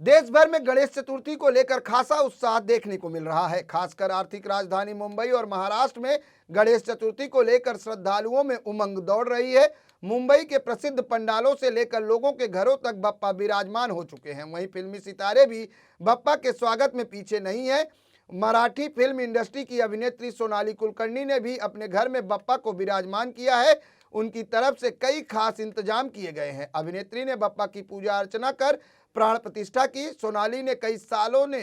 देश भर में गणेश चतुर्थी को लेकर खासा उत्साह देखने को मिल रहा है। खासकर आर्थिक राजधानी मुंबई और महाराष्ट्र में गणेश चतुर्थी को लेकर श्रद्धालुओं में उमंग दौड़ रही है। मुंबई के प्रसिद्ध पंडालों से लेकर लोगों के घरों तक बप्पा विराजमान हो चुके हैं। वहीं फिल्मी सितारे भी बप्पा के स्वागत में पीछे नहीं है। मराठी फिल्म इंडस्ट्री की अभिनेत्री सोनाली कुलकर्णी ने भी अपने घर में बप्पा को विराजमान किया है। उनकी तरफ से कई खास इंतजाम किए गए हैं। अभिनेत्री ने बप्पा की पूजा अर्चना कर प्राण प्रतिष्ठा की। सोनाली ने कई सालों ने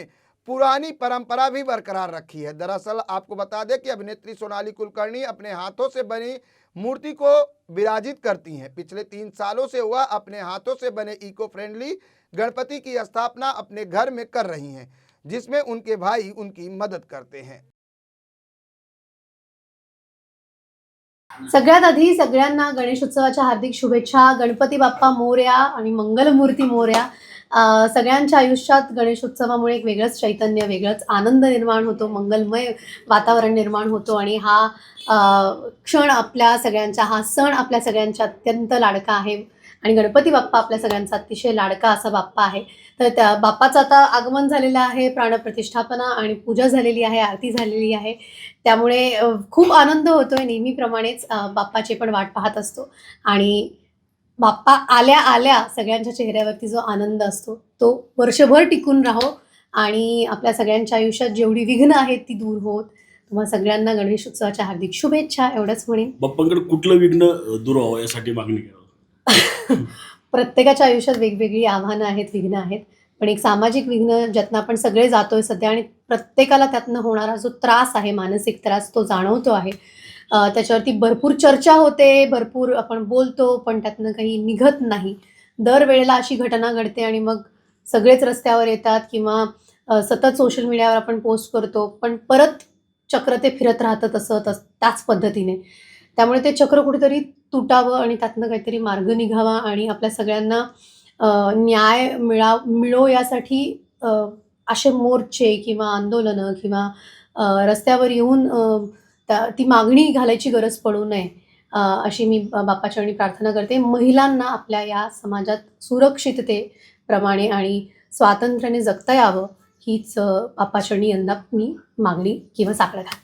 पुरानी परंपरा भी बरकरार रखी है। दरअसल आपको बता दें कि अभिनेत्री सोनाली कुलकर्णी अपने हाथों से बनी मूर्ति को विराजित करती हैं। पिछले 3 सालों से वह अपने हाथों से बने इको फ्रेंडली गणपति की स्थापना अपने घर में कर रही हैं, जिसमें उनके भाई उनकी मदद करते हैं। सगळ्यात आधी सगळ्यांना गणेशोत्सवाच्या हार्दिक शुभेच्छा। गणपती बाप्पा मोरया आणि मंगलमूर्ती मोरया। सगळ्यांच्या आयुष्यात गणेशोत्सवामुळे एक वेगळंच चैतन्य, वेगळंच आनंद निर्माण होतो, मंगलमय वातावरण निर्माण होतो आणि हा क्षण आपल्या सगळ्यांचा, हा सण आपल्या सगळ्यांचा अत्यंत लाडका आहे आणि गणपती बाप्पा आपल्या सगळ्यांचा अतिशय लाडका असा बाप्पा आहे। तर त्या बाप्पाचं आता आगमन झालेलं आहे, प्राणप्रतिष्ठापना आणि पूजा झालेली आहे, आरती झालेली आहे। त्यामुळे खूप आनंद होतोय। नेहमीप्रमाणेच बाप्पाची पण वाट पाहत असतो आणि बाप्पा आल्या आल्या सगळ्यांच्या चेहऱ्यावरती जो आनंद असतो तो वर्षभर टिकून राहो आणि आपल्या सगळ्यांच्या आयुष्यात जेवढी विघ्न आहेत ती दूर होत। तुम्हा सगळ्यांना गणेशोत्सवाच्या हार्दिक शुभेच्छा एवढंच म्हणेन। बाप्पांकडे कुठलं विघ्न दूर व्हावं यासाठी मागणी करा। प्रत्येकाच्या आयुष्यात वेगवेगळी आव्हानं आहेत, विघ्न आहेत, पण एक सामाजिक विघ्न ज्यातनं आपण सगळे जातोय सध्या आणि प्रत्येकाला त्यातनं होणारा जो त्रास आहे, मानसिक त्रास तो जाणवतो आहे। त्याच्यावरती भरपूर चर्चा होते, भरपूर आपण बोलतो, पण त्यातनं काही निघत नाही। दरवेळेला अशी घटना घडते आणि मग सगळेच रस्त्यावर येतात किंवा सतत सोशल मीडियावर आपण पोस्ट करतो, पण परत चक्र ते फिरत राहतं त्याच पद्धतीने। त्यामुळे ते चक्र कुठेतरी तुटावं आणि त्यातनं काहीतरी मार्ग निघावा आणि आपल्या सगळ्यांना न्याय मिळो यासाठी असे मोर्चे किंवा आंदोलनं किंवा रस्त्यावर येऊन ती मागणी घालायची गरज पडू नये अशी मी बाप्पाचरणी प्रार्थना करते। महिलांना आपल्या या समाजात सुरक्षिततेप्रमाणे आणि स्वातंत्र्याने जगता यावं हीच बाप्पाचरणी यंदा मी मागणी किंवा साकडं घालते।